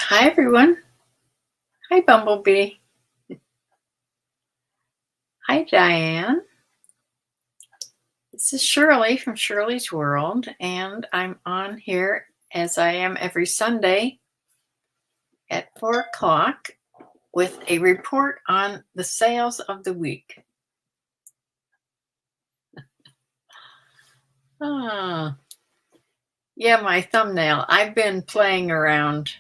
Hi, everyone. Hi, Bumblebee. Hi, Diane. This is Shirley from Shirley's World, and I'm on here as I am every Sunday at 4 o'clock with a report on the sales of the week. Yeah, my thumbnail. I've been playing around.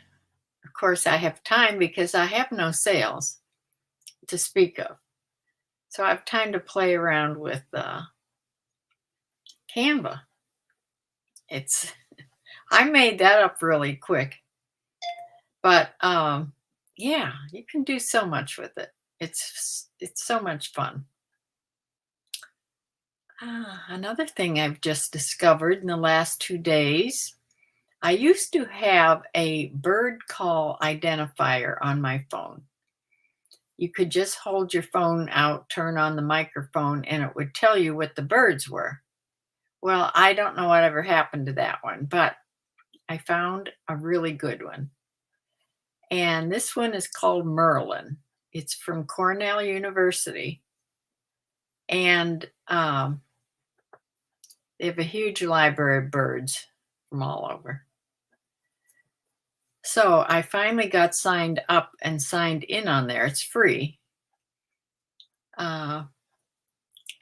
Of course, I have time because I have no sales to speak of. So I have time to play around with Canva. I made that up really quick. But yeah, you can do so much with it. It's so much fun. Another thing I've just discovered in the last 2 days, I used to have a bird call identifier on my phone. You could just hold your phone out, turn on the microphone, and it would tell you what the birds were. Well, I don't know whatever happened to that one, but I found a really good one. And this one is called Merlin. It's from Cornell University. And they have a huge library of birds from all over. So I finally got signed up and signed in on there. It's free. And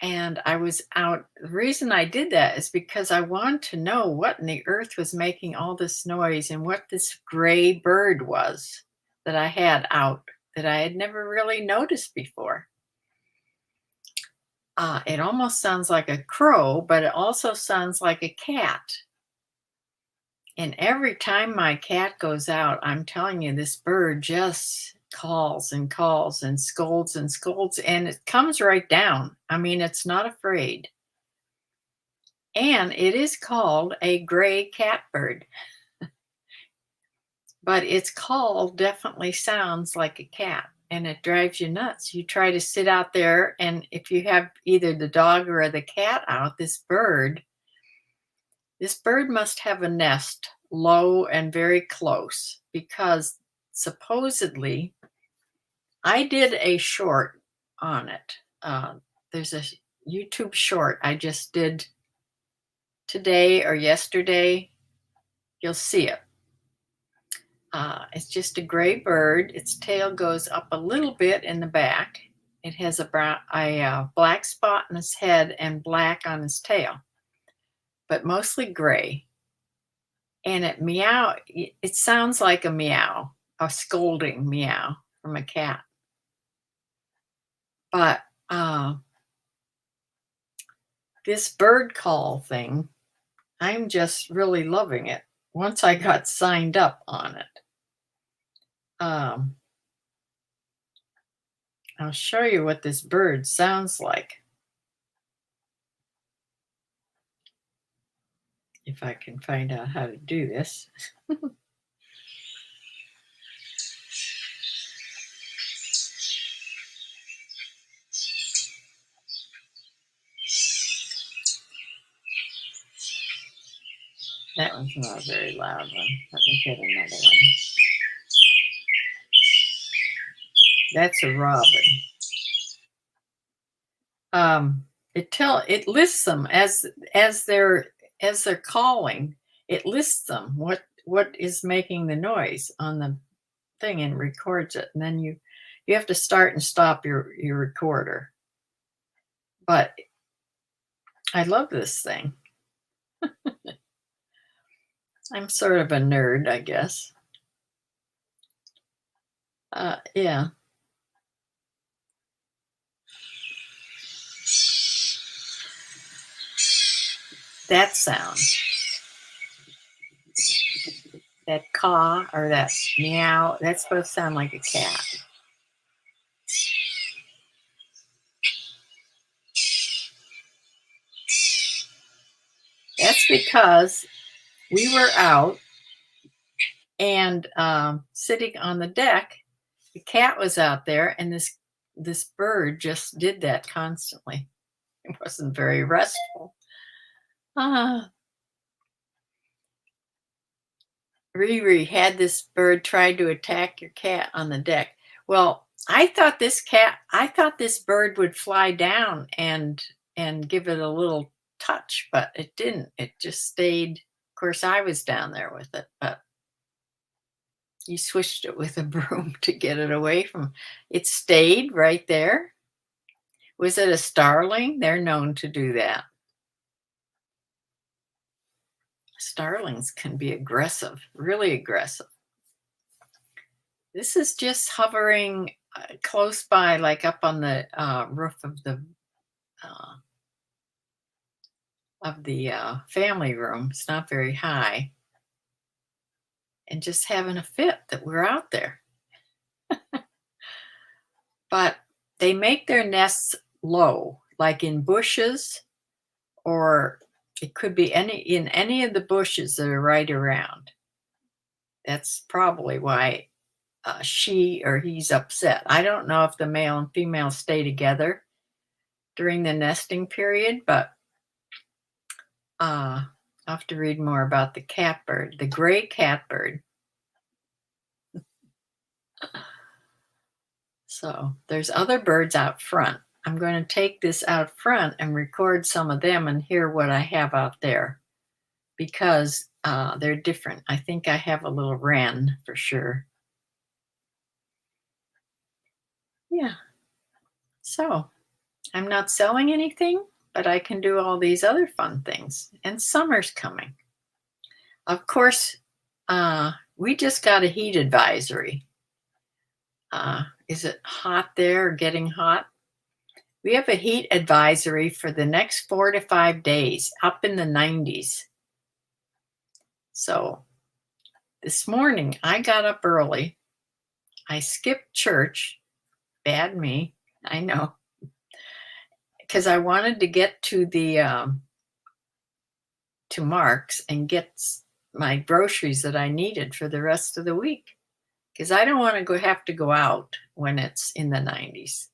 I was out. The reason I did that is because I wanted to know what in the earth was making all this noise and what this gray bird was that I had out that I had never really noticed before. It almost sounds like a crow, but it also sounds like a cat. And every time my cat goes out, I'm telling you, this bird just calls and calls and scolds, and it comes right down. I mean, it's not afraid. And it is called a gray catbird. But its call definitely sounds like a cat, and it drives you nuts. You try to sit out there, and if you have either the dog or the cat out, this bird must have a nest low and very close, because supposedly I did a short on it. There's a YouTube short I just did today or yesterday. You'll see it. It's just a gray bird. Its tail goes up a little bit in the back. It has a black spot on its head and black on its tail, but mostly gray. And it sounds like a meow, a scolding meow from a cat. But this bird call thing, I'm just really loving it once I got signed up on it. I'll show you what this bird sounds like. If I can find out how to do this. That one's not a very loud one. Let me get another one. That's a robin. It lists them as they're calling. It lists them what is making the noise on the thing and records it, and then you have to start and stop your recorder. But I love this thing. I'm sort of a nerd, I guess. Yeah. That sound, that caw or that meow, that's supposed to sound like a cat. That's because we were out and sitting on the deck. The cat was out there, and this bird just did that constantly. It wasn't very restful. Riri had this bird try to attack your cat on the deck. Well, I thought this bird would fly down and give it a little touch, but it didn't. It just stayed. Of course, I was down there with it, but you swished it with a broom to get it away from. It stayed right there. Was it a starling? They're known to do that. Starlings can be aggressive, really aggressive. This is just hovering close by, like up on the roof uh, of the family room. It's not very high, and just having a fit that we're out there. But they make their nests low, like in bushes, or it could be in any of the bushes that are right around. That's probably why she or he's upset. I don't know if the male and female stay together during the nesting period, but I'll have to read more about the catbird, the gray catbird. So there's other birds out front. I'm going to take this out front and record some of them and hear what I have out there, because they're different. I think I have a little wren for sure. Yeah. So I'm not selling anything, but I can do all these other fun things. And summer's coming. Of course, we just got a heat advisory. Is it hot there or getting hot? We have a heat advisory for the next 4 to 5 days, up in the 90s. So this morning I got up early. I skipped church. Bad me, I know, because I wanted to get to the to Mark's and get my groceries that I needed for the rest of the week, because I don't want to have to go out when it's in the 90s.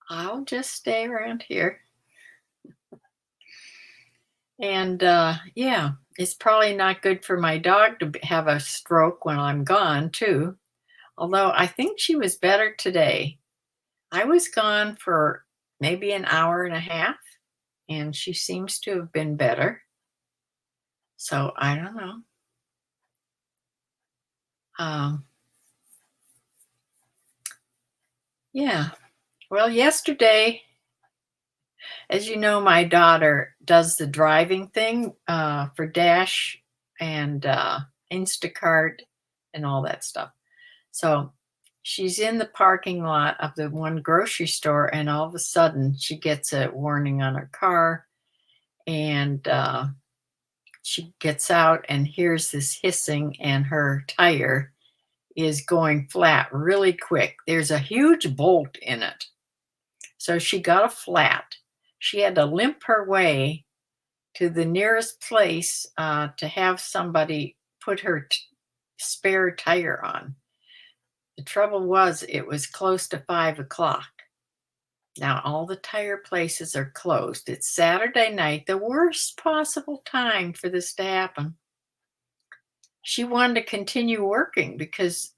I'll just stay around here. And yeah, it's probably not good for my dog to have a stroke when I'm gone, too. Although I think she was better today. I was gone for maybe an hour and a half, and she seems to have been better. So I don't know. Um, yeah. Well, yesterday, as you know, my daughter does the driving thing for Dash and Instacart and all that stuff. So she's in the parking lot of the one grocery store, and all of a sudden she gets a warning on her car, and she gets out and hears this hissing, and her tire is going flat really quick. There's a huge bolt in it. So she got a flat. She had to limp her way to the nearest place to have somebody put her spare tire on. The trouble was, it was close to 5 o'clock. Now, all the tire places are closed. It's Saturday night, the worst possible time for this to happen. She wanted to continue working because,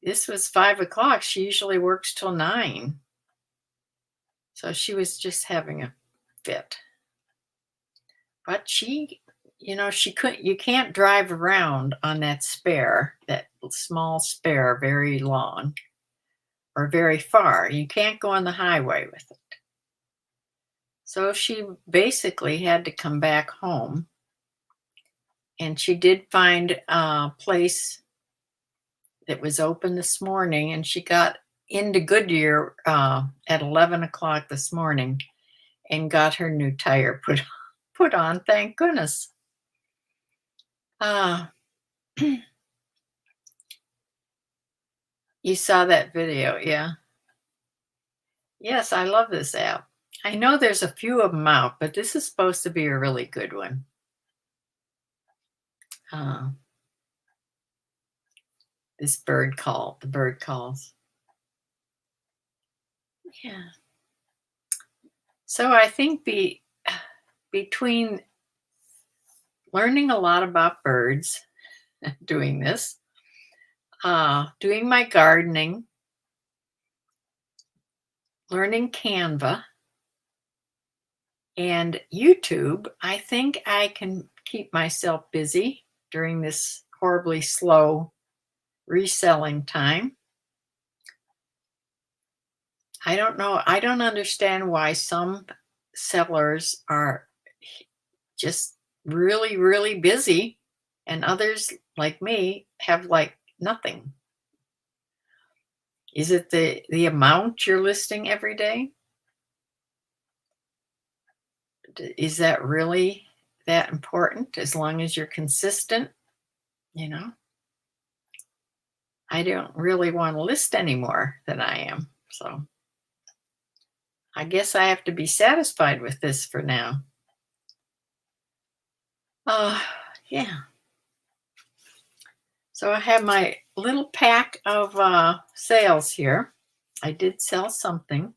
this was 5 o'clock. She usually works till 9. So she was just having a fit. But she couldn't, you can't drive around on that small spare, very long or very far. You can't go on the highway with it. So she basically had to come back home. And she did find a place that was open this morning, and she got into Goodyear at 11 o'clock this morning and got her new tire put on, thank goodness. You saw that video, yeah? Yes, I love this app. I know there's a few of them out, but this is supposed to be a really good one. This the bird calls. Yeah. So I think between learning a lot about birds doing this, doing my gardening, learning Canva, and YouTube. I think I can keep myself busy during this horribly slow reselling time. I don't know. I don't understand why some sellers are just really, really busy and others like me have like nothing. Is it the amount you're listing every day? Is that really that important as long as you're consistent? You know, I don't really want to list any more than I am. So I guess I have to be satisfied with this for now. Uh, yeah. So I have my little pack of sales here. I did sell something.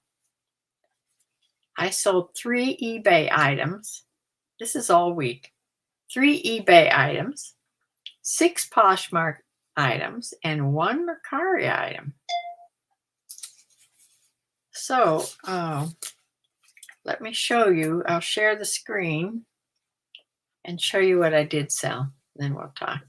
I sold 3 eBay items. This is all week. 3 eBay items, 6 Poshmark items, and 1 Mercari item. So let me show you. I'll share the screen and show you what I did sell. Then we'll talk.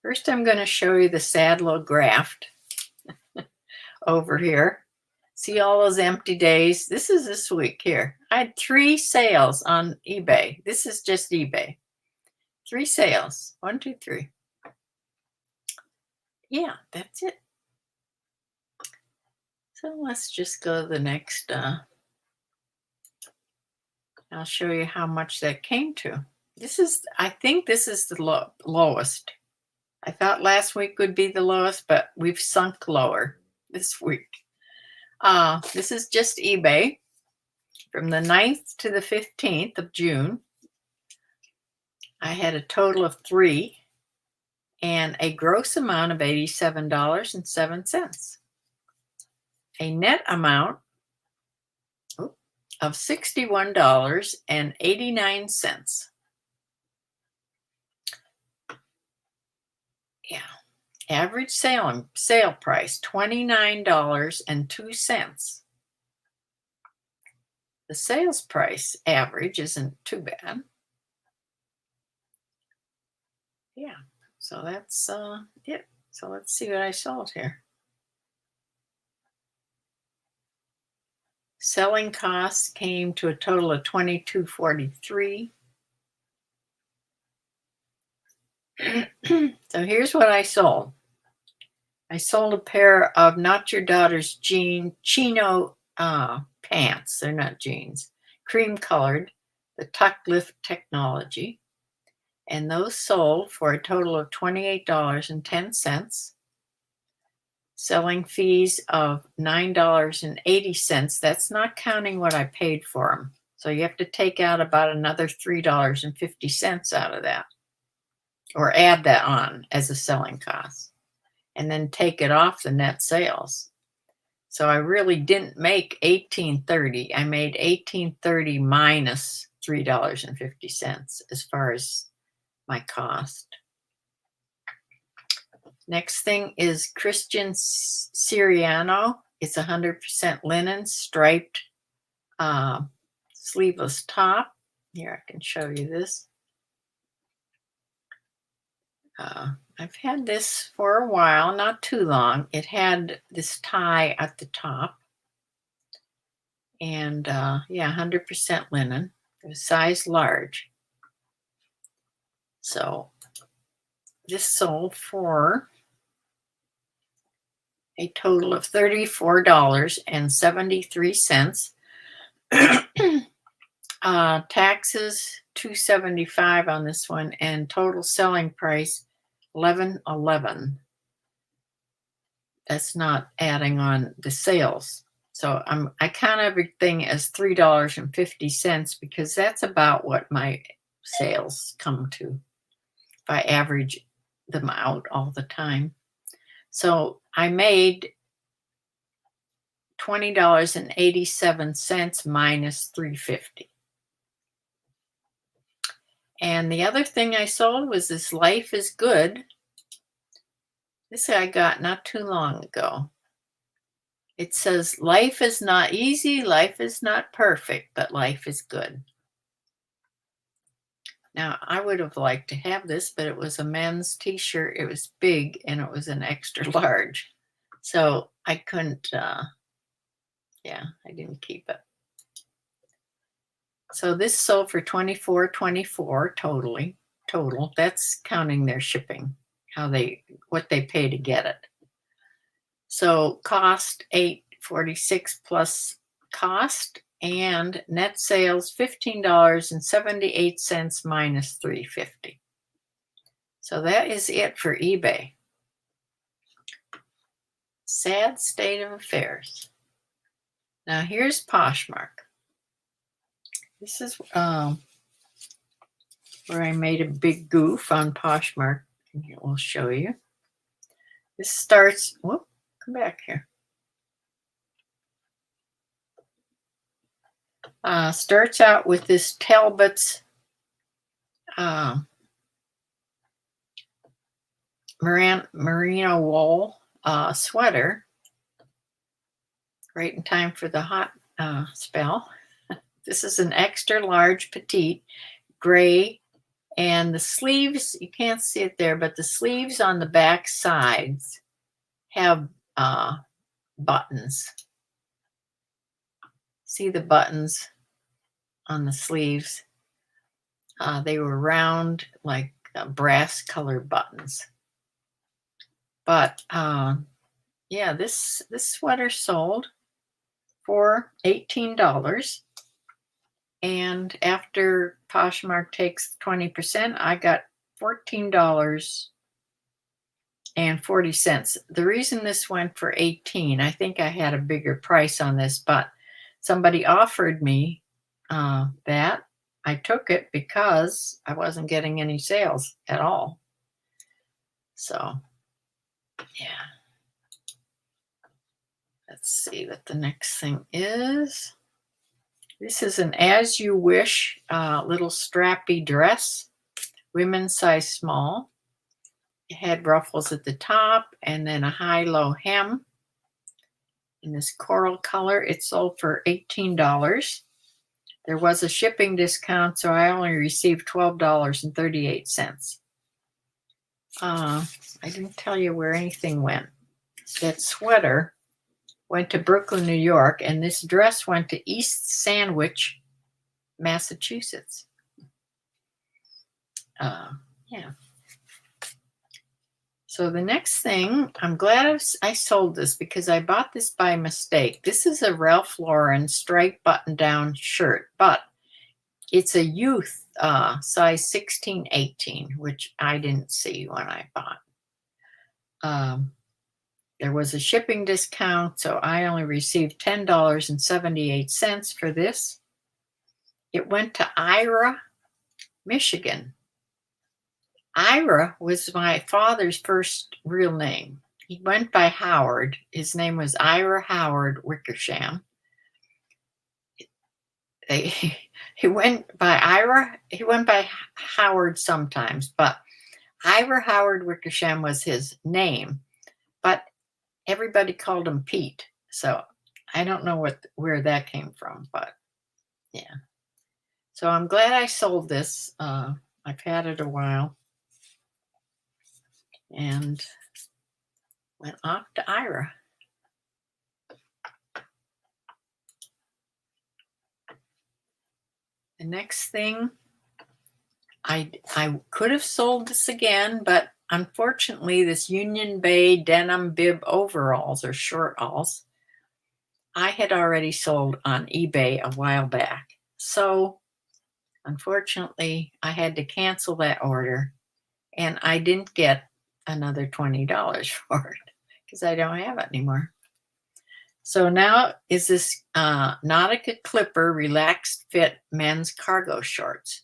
First, I'm going to show you the sad little graft over here. See all those empty days? This is this week here. I had 3 sales on eBay. This is just eBay. 3 sales. 1, 2, 3. Yeah, that's it. So let's just go to the next. I'll show you how much that came to. I think this is the lowest. I thought last week would be the lowest, but we've sunk lower this week. This is just eBay from the 9th to the 15th of June. I had a total of 3 and a gross amount of $87.07. A net amount of $61.89. Yeah. Average sale price $29.02. The sales price average isn't too bad. Yeah. So that's it. So let's see what I sold here. Selling costs came to a total of $22.43. So here's what I sold. I sold a pair of Not Your Daughter's chino pants. They're not jeans. Cream colored, the tuck lift technology. And those sold for a total of $28.10. Selling fees of $9.80. That's not counting what I paid for them. So you have to take out about another $3.50 out of that, or add that on as a selling cost, and then take it off the net sales. So I really didn't make $18.30. I made $18.30 minus $3.50 as far as my cost. Next thing is Christian Siriano. It's 100% linen, striped sleeveless top. Here, I can show you this. I've had this for a while, not too long. It had this tie at the top. And yeah, 100% linen. It was size large. So this sold for a total of $34.73. Taxes $2.75 on this one, and total selling price $11.11. That's not adding on the sales. So I count everything as $3.50 because that's about what my sales come to if I average them out all the time. So I made $20.87 minus $3.50. And the other thing I sold was this Life is Good. This I got not too long ago. It says, life is not easy, life is not perfect, but life is good. Now, I would have liked to have this, but it was a men's t-shirt. It was big and it was an extra large. So I couldn't, yeah, I didn't keep it. So this sold for $24.24 total. That's counting their shipping, what they pay to get it. So cost $8.46 plus cost, and net sales $15.78 minus $3.50. So that is it for eBay. Sad state of affairs. Now here's Poshmark. This is where I made a big goof on Poshmark. And we'll show you. This starts, whoop, come back here. Starts out with this Talbot's merino wool sweater, right in time for the hot spell. This is an extra large petite gray, and the sleeves, you can't see it there, but the sleeves on the back sides have buttons. See the buttons on the sleeves? They were round, like brass colored buttons. But yeah, this sweater sold for $18. And after Poshmark takes 20%, I got $14.40. The reason this went for $18, I think I had a bigger price on this, but somebody offered me that. I took it because I wasn't getting any sales at all. So, yeah. Let's see what the next thing is. This is an As You Wish little strappy dress, women's size small. It had ruffles at the top and then a high-low hem in this coral color. It sold for $18. There was a shipping discount, so I only received $12.38. I didn't tell you where anything went. That sweater went to Brooklyn, New York, and this dress went to East Sandwich, Massachusetts. Yeah. So the next thing, I'm glad I sold this because I bought this by mistake. This is a Ralph Lauren striped button-down shirt, but it's a youth size 16-18, which I didn't see when I bought. There was a shipping discount, so I only received $10.78 for this. It went to Ira, Michigan. Ira was my father's first real name. He went by Howard. His name was Ira Howard Wickersham. He went by Ira. He went by Howard sometimes, but Ira Howard Wickersham was his name. But everybody called him Pete. So I don't know where that came from, but yeah. So I'm glad I sold this. I've had it a while. And went off to Ira. The next thing, I could have sold this again, but unfortunately, this Union Bay denim bib overalls or shortalls, I had already sold on eBay a while back. So unfortunately, I had to cancel that order, and I didn't get another $20 for it because I don't have it anymore. So now is this Nautica Clipper Relaxed Fit men's cargo shorts.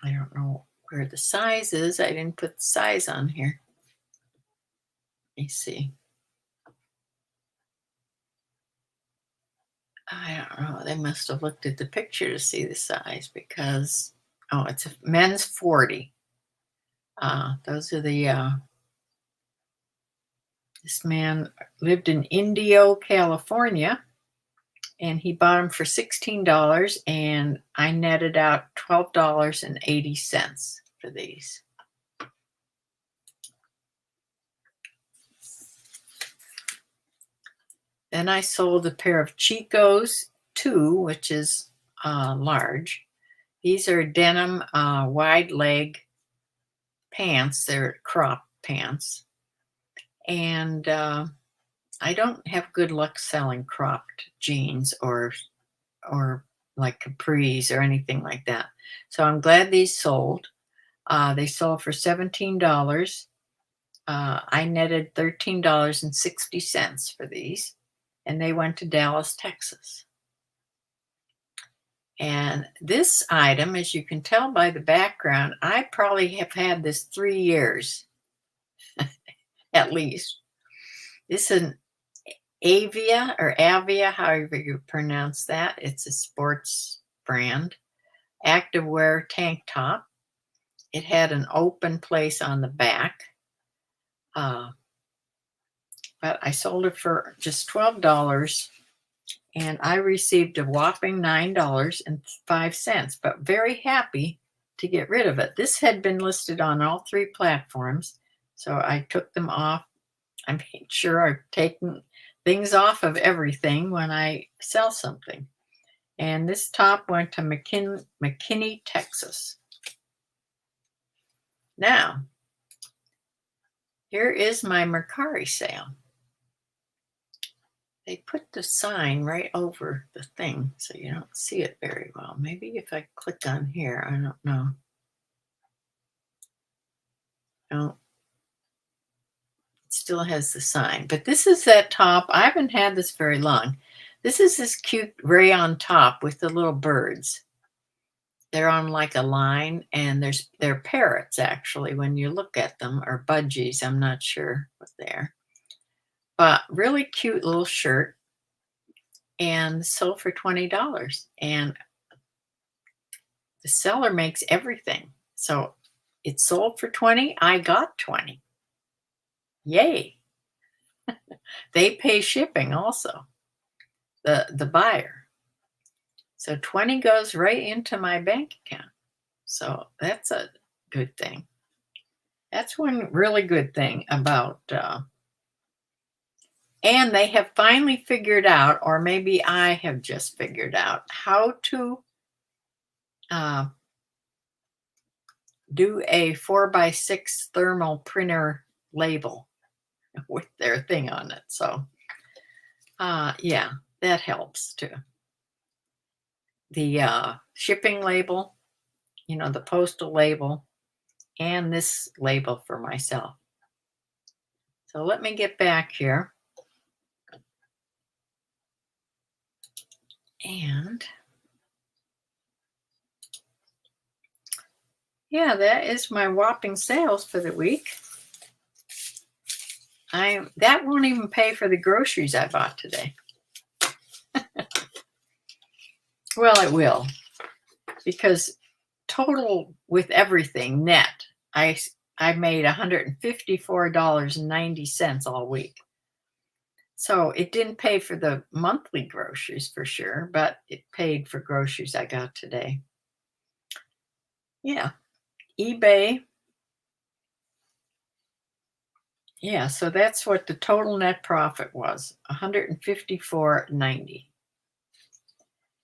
I don't know where the size is. I didn't put the size on here. Let me see. I don't know. They must have looked at the picture to see the size because, oh, it's a men's 40. Those are the, this man lived in Indio, California, and he bought them for $16, and I netted out $12.80 for these. Then I sold a pair of Chicos 2, which is large. These are denim wide leg pants. They're crop pants. And I don't have good luck selling cropped jeans or like capris or anything like that. So I'm glad these sold. They sold for $17. I netted $13.60 for these, and they went to Dallas, Texas. And this item, as you can tell by the background, I probably have had this 3 years at least. This is an Avia, however you pronounce that. It's a sports brand, activewear tank top. It had an open place on the back, but I sold it for just $12, and I received a whopping $9.05, but very happy to get rid of it. This had been listed on all 3 platforms, so I took them off. I made sure I've taken things off of everything when I sell something. And this top went to McKinney, Texas. Now, here is my Mercari sale. They put the sign right over the thing, so you don't see it very well. Maybe if I click on here, I don't know. No, it still has the sign. But this is that top. I haven't had this very long. This is this cute rayon top with the little birds. They're on like a line, and they're parrots actually when you look at them, or budgies. I'm not sure what they are. But really cute little shirt, and sold for $20. And the seller makes everything. So it sold for 20, I got 20. Yay. They pay shipping also, the buyer. So 20 goes right into my bank account. So that's a good thing. That's one really good thing about, and they have finally figured out, or maybe I have just figured out, how to do a 4x6 thermal printer label with their thing on it. So, yeah, that helps too. The shipping label, the postal label, and this label for myself. So let me get back here. And yeah, that is my whopping sales for the week. That won't even pay for the groceries I bought today. Well, it will, because total with everything net, I made $154.90 all week. So it didn't pay for the monthly groceries for sure, but it paid for groceries I got today. Yeah, eBay. Yeah, so that's what the total net profit was, $154.90.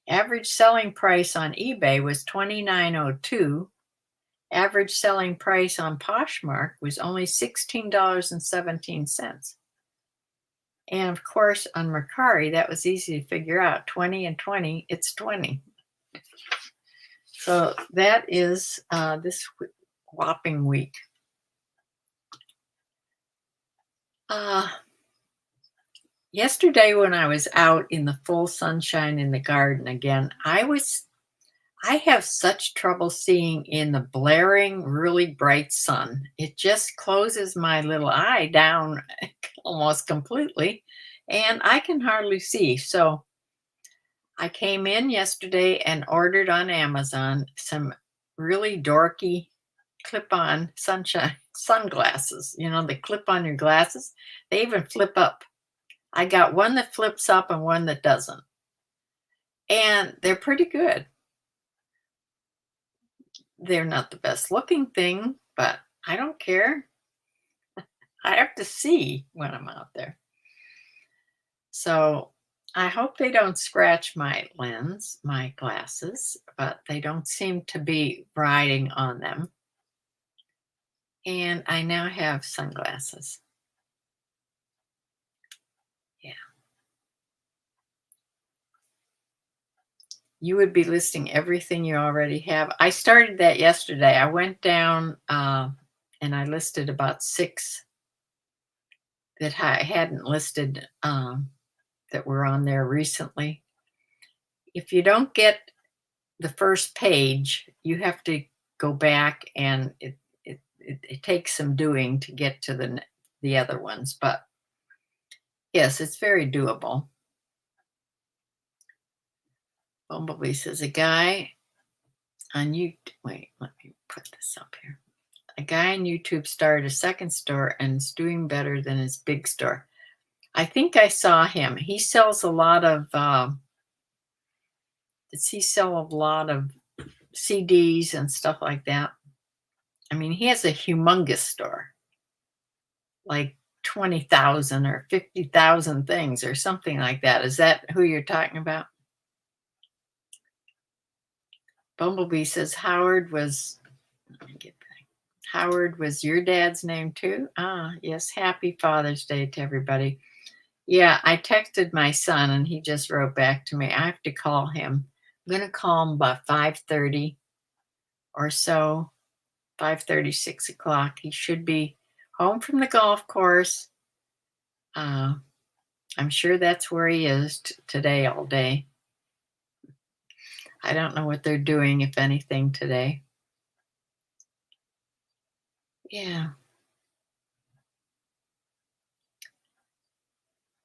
Average selling price on eBay was $29.02. Average selling price on Poshmark was only $16.17. And of course, on Mercari, that was easy to figure out. 20 and 20, it's 20. So that is this whopping week. Yesterday when I was out in the full sunshine in the garden again, I I have such trouble seeing in the blaring, really bright sun. It just closes my little eye down almost completely, and I can hardly see. So I came in yesterday and ordered on Amazon some really dorky clip-on sunshine sunglasses. You know, they clip on your glasses. They even flip up. I got one that flips up and one that doesn't. And they're pretty good. They're not the best looking thing, but I don't care. I have to see when I'm out there. So I hope they don't scratch my lens, my glasses, but they don't seem to be riding on them. And I now have sunglasses. Yeah. You would be listing everything you already have. I started that yesterday. I went down and I listed about 6 that I hadn't listed that were on there recently. If you don't get the first page, you have to go back, and it takes some doing to get to the other ones. But yes, it's very doable. Bumblebee says a guy on YouTube. Wait, let me put this up here. A guy on YouTube started a second store and is doing better than his big store. I think I saw him. He sells a lot of. Does he sell a lot of CDs and stuff like that? I mean, he has a humongous store, like 20,000 or 50,000 things or something like that. Is that who you're talking about? Bumblebee says Howard was. Let me get back. Howard was your dad's name too? Ah, yes. Happy Father's Day to everybody. Yeah, I texted my son and he just wrote back to me. I have to call him. I'm going to call him about 5:30 or so, 5:30, 6 o'clock. He should be home from the golf course. I'm sure that's where he is today all day. I don't know what they're doing, if anything, today. Yeah.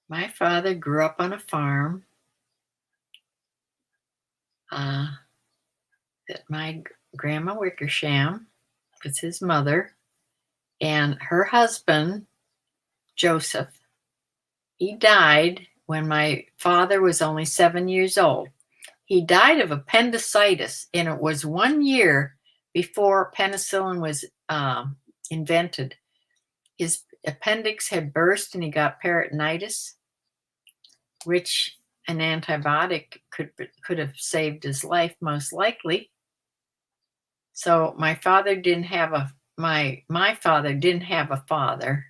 My father grew up on a farm that my grandma Wickersham was his mother, and her husband, Joseph, he died when my father was only 7 years old. He died of appendicitis, and it was 1 year before penicillin was invented. His appendix had burst and he got peritonitis, which an antibiotic could have saved his life most likely. So my father didn't have my father didn't have a father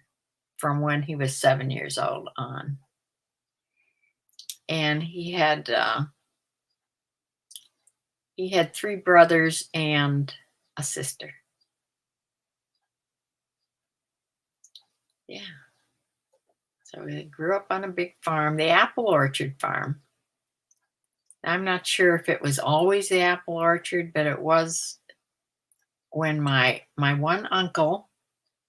from when he was 7 years old on, and he had 3 brothers and a sister. Yeah. So he grew up on a big farm, the apple orchard farm. I'm not sure if it was always the apple orchard, but it was when my one uncle,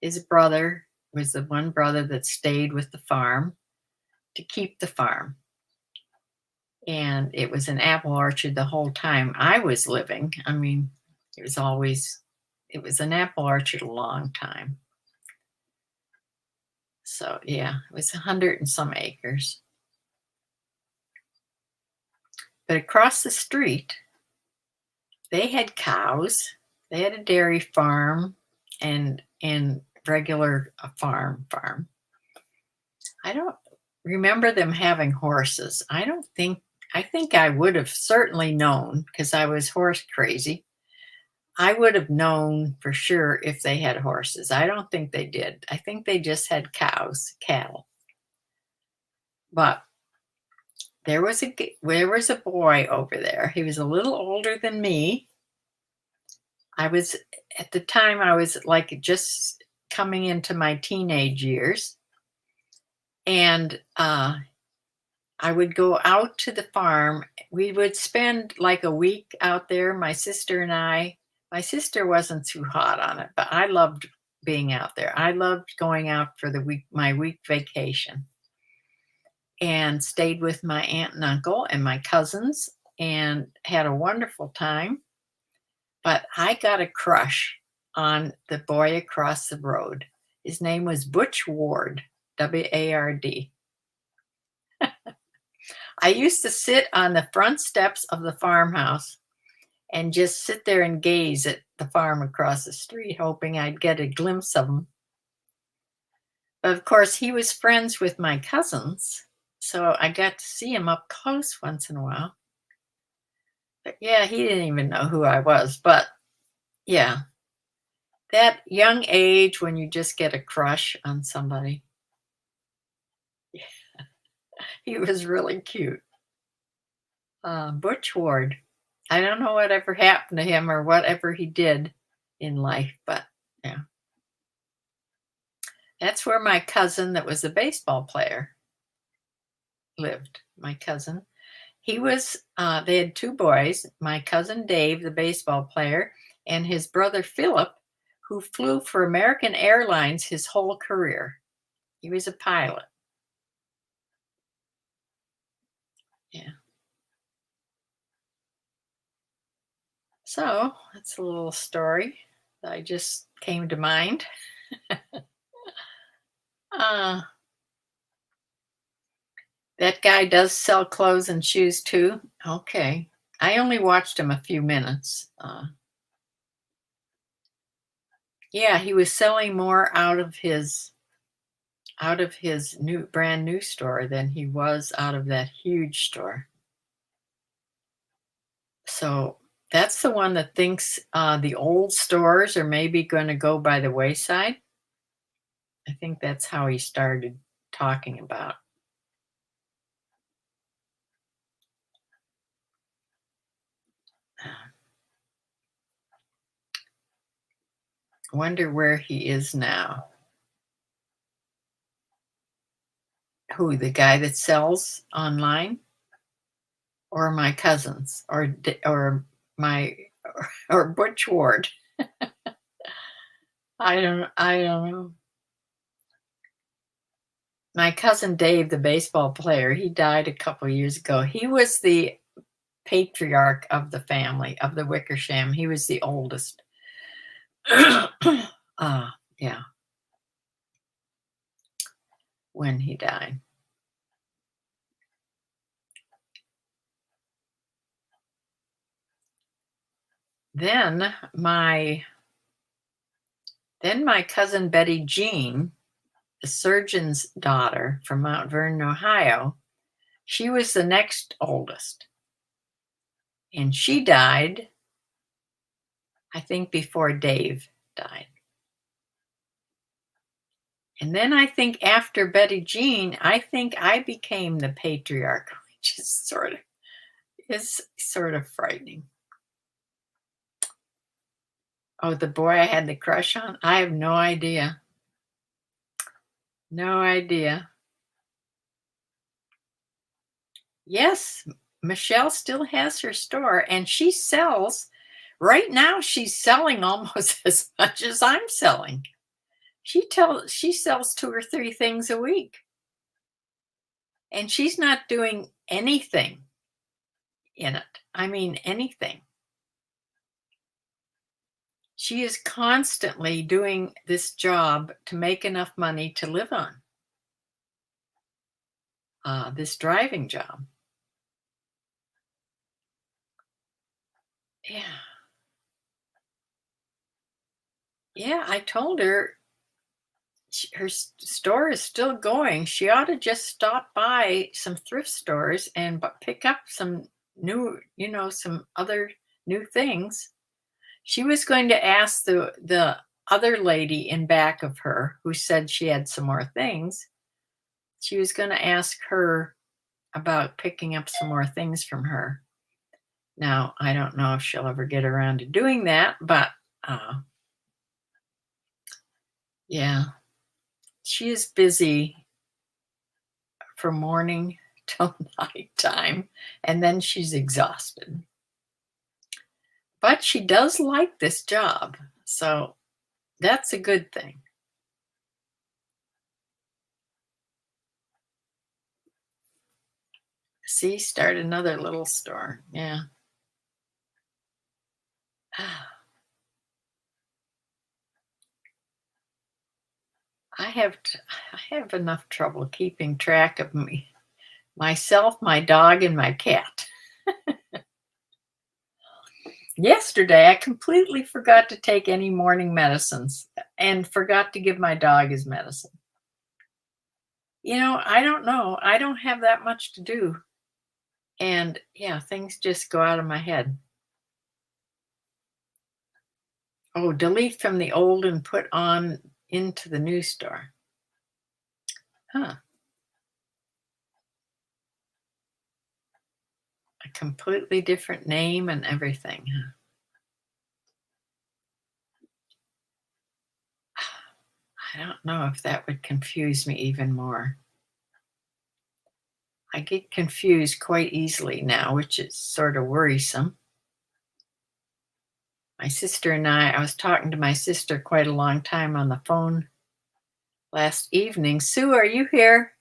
his brother, was the one brother that stayed with the farm to keep the farm. And it was an apple orchard the whole time I was living. I mean, it was an apple orchard a long time. So yeah, it was 100 and some acres. But across the street, they had cows. They had a dairy farm and regular farm. I don't remember them having horses. I think I would have certainly known, because I was horse crazy. I would have known for sure if they had horses. I don't think they did. I think they just had cattle. But there was a boy over there. He was a little older than me. At the time I was like just coming into my teenage years, and I would go out to the farm. We would spend like a week out there, my sister and I. My sister wasn't too hot on it, but I loved being out there. I loved going out for the week, my week vacation, and stayed with my aunt and uncle and my cousins and had a wonderful time. But I got a crush on the boy across the road. His name was Butch Ward, Ward. I used to sit on the front steps of the farmhouse and just sit there and gaze at the farm across the street, hoping I'd get a glimpse of him. But of course, he was friends with my cousins, so I got to see him up close once in a while. But yeah, he didn't even know who I was. But yeah, that young age when you just get a crush on somebody, he was really cute. Butch Ward. I don't know whatever happened to him or whatever he did in life, but yeah. That's where my cousin that was a baseball player lived. My cousin. They had two boys, my cousin Dave, the baseball player, and his brother Philip, who flew for American Airlines his whole career. He was a pilot. Yeah. So that's a little story that I just came to mind. uh, that guy does sell clothes and shoes too. Okay. I only watched him a few minutes. Yeah, he was selling more out of his new brand new store than he was out of that huge store. So that's the one that thinks the old stores are maybe going to go by the wayside. I think that's how he started talking about. Wonder where he is now. Who, the guy that sells online, or my cousins, or my or Butch Ward? I don't know. My cousin Dave, the baseball player, he died a couple years ago. He was the patriarch of the family of the Wickersham. He was the oldest. Yeah, when he died. Then my then my cousin Betty Jean, the surgeon's daughter from Mount Vernon, Ohio, she was the next oldest. And she died, I think, before Dave died. And then I think after Betty Jean, I think I became the patriarch, which is sort of frightening. Oh, the boy I had the crush on? I have no idea. No idea. Yes, Michelle still has her store and she sells. Right now, she's selling almost as much as I'm selling. She sells 2 or 3 things a week. And she's not doing anything in it. I mean, anything. She is constantly doing this job to make enough money to live on. This driving job. Yeah. Yeah, I told her her store is still going. She ought to just stop by some thrift stores and pick up some new, some other new things. She was going to ask the other lady in back of her who said she had some more things. She was going to ask her about picking up some more things from her. Now, I don't know if she'll ever get around to doing that, but yeah, she is busy from morning till nighttime, and then she's exhausted. But she does like this job, so that's a good thing. See, start another little store. Yeah. I have enough trouble keeping track of myself, my dog, and my cat. Yesterday, I completely forgot to take any morning medicines and forgot to give my dog his medicine. I don't know. I don't have that much to do. And yeah, things just go out of my head. Oh, delete from the old and put on into the new store. Huh. A completely different name and everything. I don't know if that would confuse me even more. I get confused quite easily now, which is sort of worrisome. My sister and I was talking to my sister quite a long time on the phone last evening. Sue, are you here?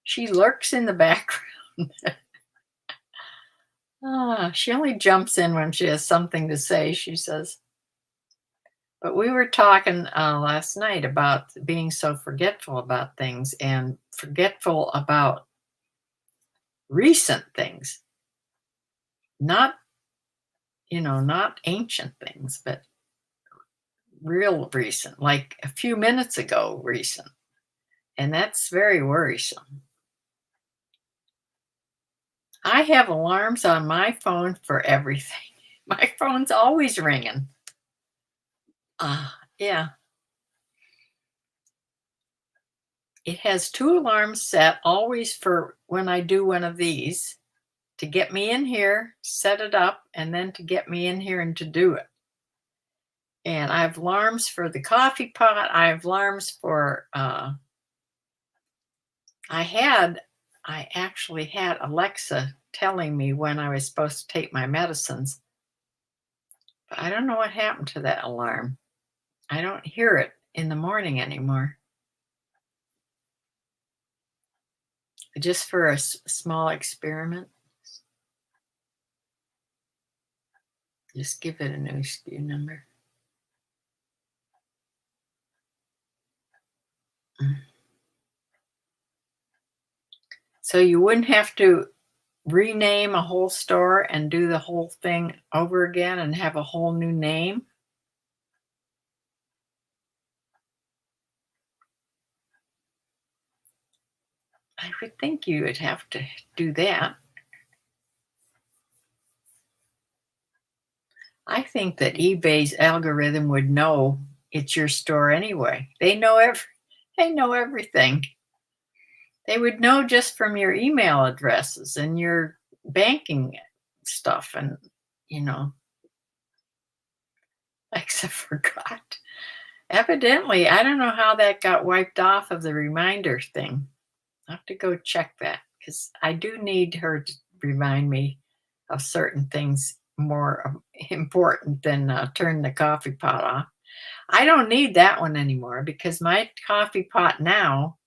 She lurks in the background. She only jumps in when she has something to say, she says. But we were talking last night about being so forgetful about things and forgetful about recent things. Not, not ancient things, but real recent, like a few minutes ago recent. And that's very worrisome. I have alarms on my phone for everything. My phone's always ringing. Yeah. It has 2 alarms set always for when I do one of these to get me in here, set it up, and then to get me in here and to do it. And I have alarms for the coffee pot. I have alarms for, I actually had Alexa telling me when I was supposed to take my medicines. But I don't know what happened to that alarm. I don't hear it in the morning anymore. Just for a small experiment. Just give it a new SKU number. So you wouldn't have to rename a whole store and do the whole thing over again and have a whole new name? I would think you would have to do that. I think that eBay's algorithm would know it's your store anyway. They know everything. They would know just from your email addresses and your banking stuff and, you know, except forgot. Evidently, I don't know how that got wiped off of the reminder thing. I'll have to go check that because I do need her to remind me of certain things more important than turn the coffee pot off. I don't need that one anymore because my coffee pot now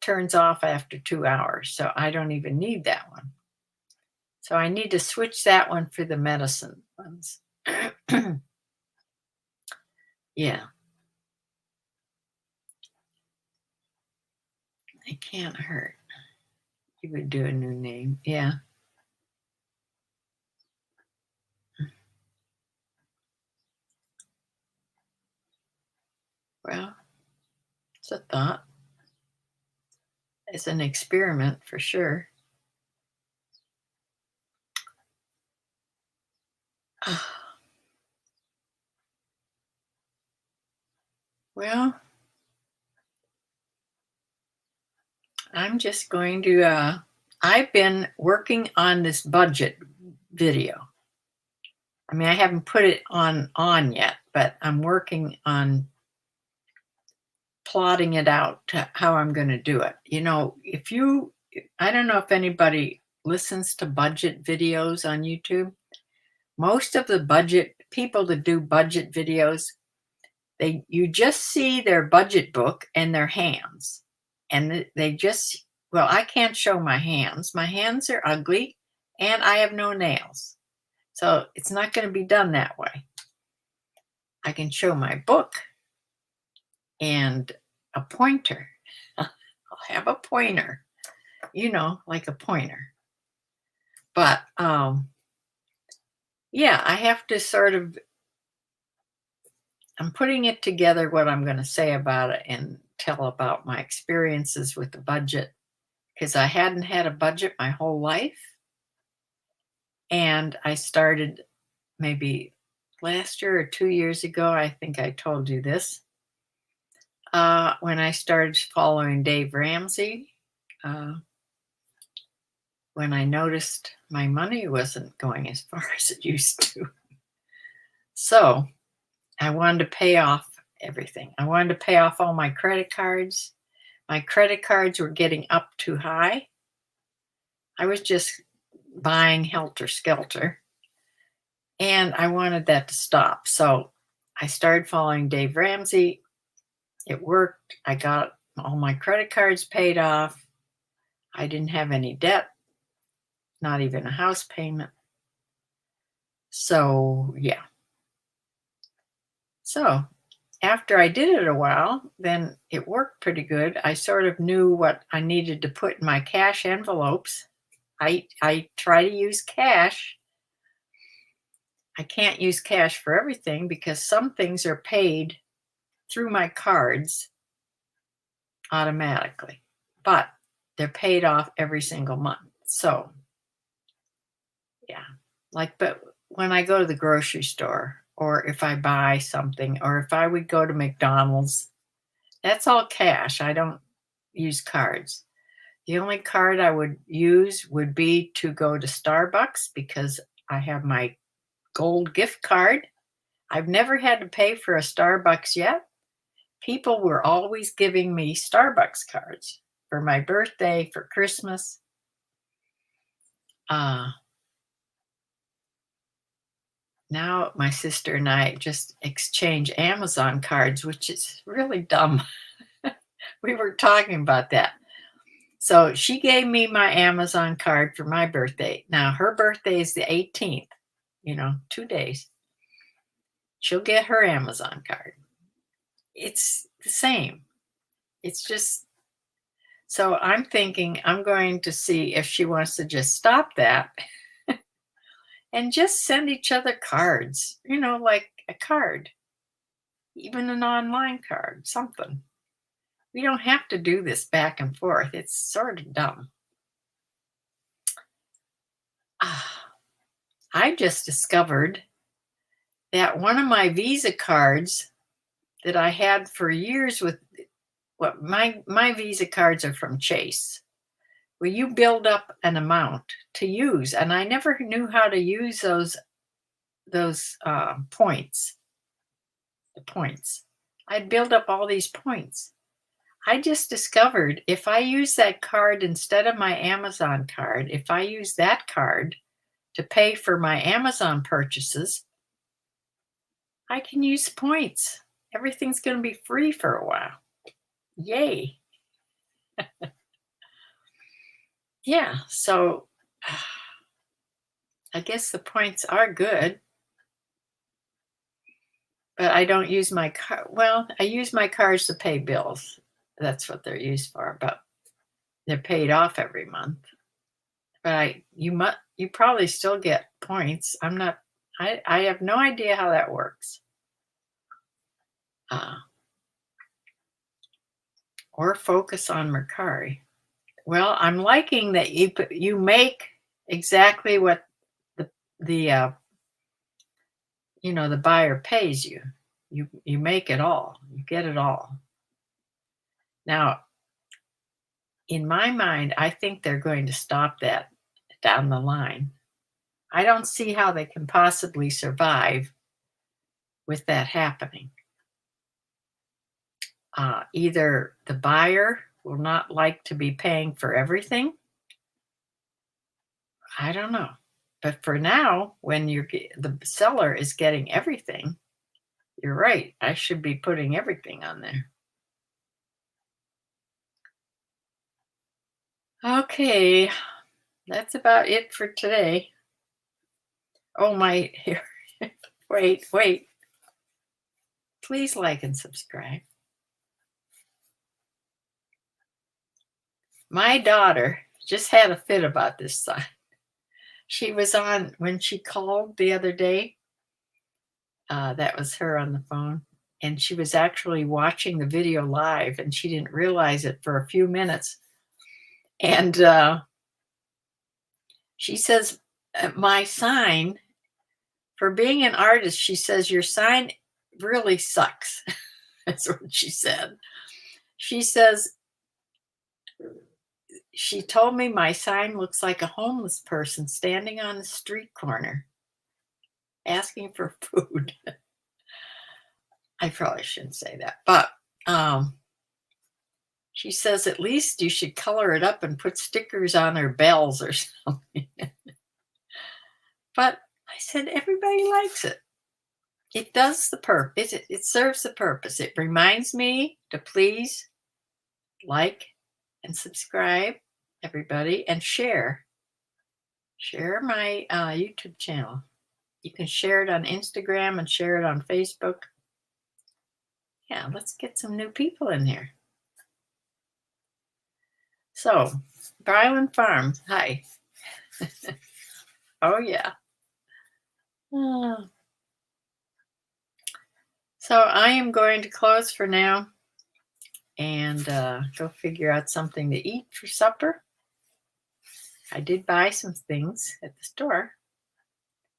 turns off after 2 hours. So I don't even need that one. So I need to switch that one for the medicine ones. Yeah. It can't hurt. You would do a new name. Yeah. Well, it's a thought. It's an experiment for sure. Well, I'm just going to, I've been working on this budget video. I mean, I haven't put it on yet, but I'm working on plotting it out to how I'm going to do it. You know, if you I don't know if anybody listens to budget videos on YouTube. Most of the budget people that do budget videos, you just see their budget book and their hands. And they just, well, I can't show my hands. My hands are ugly and I have no nails. So it's not going to be done that way. I can show my book and a pointer. I'll have a pointer, like a pointer. But yeah, I have to I'm putting it together what I'm going to say about it and tell about my experiences with the budget, because I hadn't had a budget my whole life. And I started maybe last year or 2 years ago. I think I told you this. When I started following Dave Ramsey, when I noticed my money wasn't going as far as it used to. So I wanted to pay off everything. I wanted to pay off all my credit cards. My credit cards were getting up too high. I was just buying helter-skelter. And I wanted that to stop. So I started following Dave Ramsey. It worked. I got all my credit cards paid off. I didn't have any debt, not even a house payment. So, yeah. So after I did it a while, then it worked pretty good. I sort of knew what I needed to put in my cash envelopes. I try to use cash. I can't use cash for everything because some things are paid through my cards automatically, but they're paid off every single month. So, yeah, but when I go to the grocery store, or if I buy something, or if I would go to McDonald's, that's all cash. I don't use cards. The only card I would use would be to go to Starbucks because I have my gold gift card. I've never had to pay for a Starbucks yet. People were always giving me Starbucks cards for my birthday, for Christmas. Now my sister and I just exchange Amazon cards, which is really dumb. We were talking about that. So she gave me my Amazon card for my birthday. Now her birthday is the 18th, 2 days. She'll get her Amazon card. It's the same. It's just, so I'm thinking I'm going to see if she wants to just stop that and just send each other cards, like a card, even an online card, something. We don't have to do this back and forth. It's sort of dumb. I just discovered that one of my Visa cards that I had for years with my Visa cards are from Chase, where you build up an amount to use, and I never knew how to use those points. The points. I'd build up all these points. I just discovered if I use that card instead of my Amazon card, if I use that card to pay for my Amazon purchases, I can use points. Everything's going to be free for a while. Yay. Yeah, so I guess the points are good, but I don't use my card. Well, I use my cards to pay bills. That's what they're used for, but they're paid off every month. But you probably still get points. I have no idea how that works. Or focus on Mercari. Well, I'm liking that you make exactly what the buyer pays you. You make it all. You get it all. Now, in my mind, I think they're going to stop that down the line. I don't see how they can possibly survive with that happening. Either the buyer will not like to be paying for everything, I don't know. But for now, when the seller is getting everything, you're right. I should be putting everything on there. Okay, that's about it for today. Oh my, here. Wait. Please like and subscribe. My daughter just had a fit about this sign. She was on when she called the other day. That was her on the phone. And she was actually watching the video live and she didn't realize it for a few minutes. And she says, my sign, for being an artist, she says, your sign really sucks. That's what she said. She says, she told me my sign looks like a homeless person standing on the street corner asking for food. I probably shouldn't say that, but she says at least you should color it up and put stickers on their bells or something. But I said, everybody likes it. It does the purpose. It serves the purpose. It reminds me to please like and subscribe, everybody, and share. Share my YouTube channel. You can share it on Instagram and share it on Facebook. Yeah, let's get some new people in here. So, Bryland Farms, hi. Oh, yeah. So I am going to close for now and go figure out something to eat for supper. I did buy some things at the store.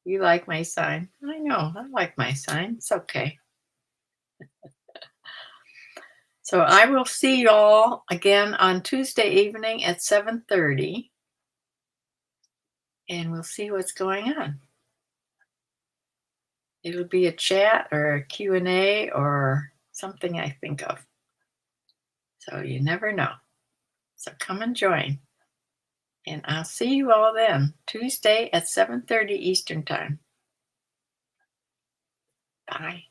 You like my sign? I know, I like my sign. It's okay. So I will see you all again on Tuesday evening at 7:30. And we'll see what's going on. It'll be a chat or a Q&A or something I think of. So you never know. So come and join. And I'll see you all then, Tuesday at 7:30 Eastern Time. Bye.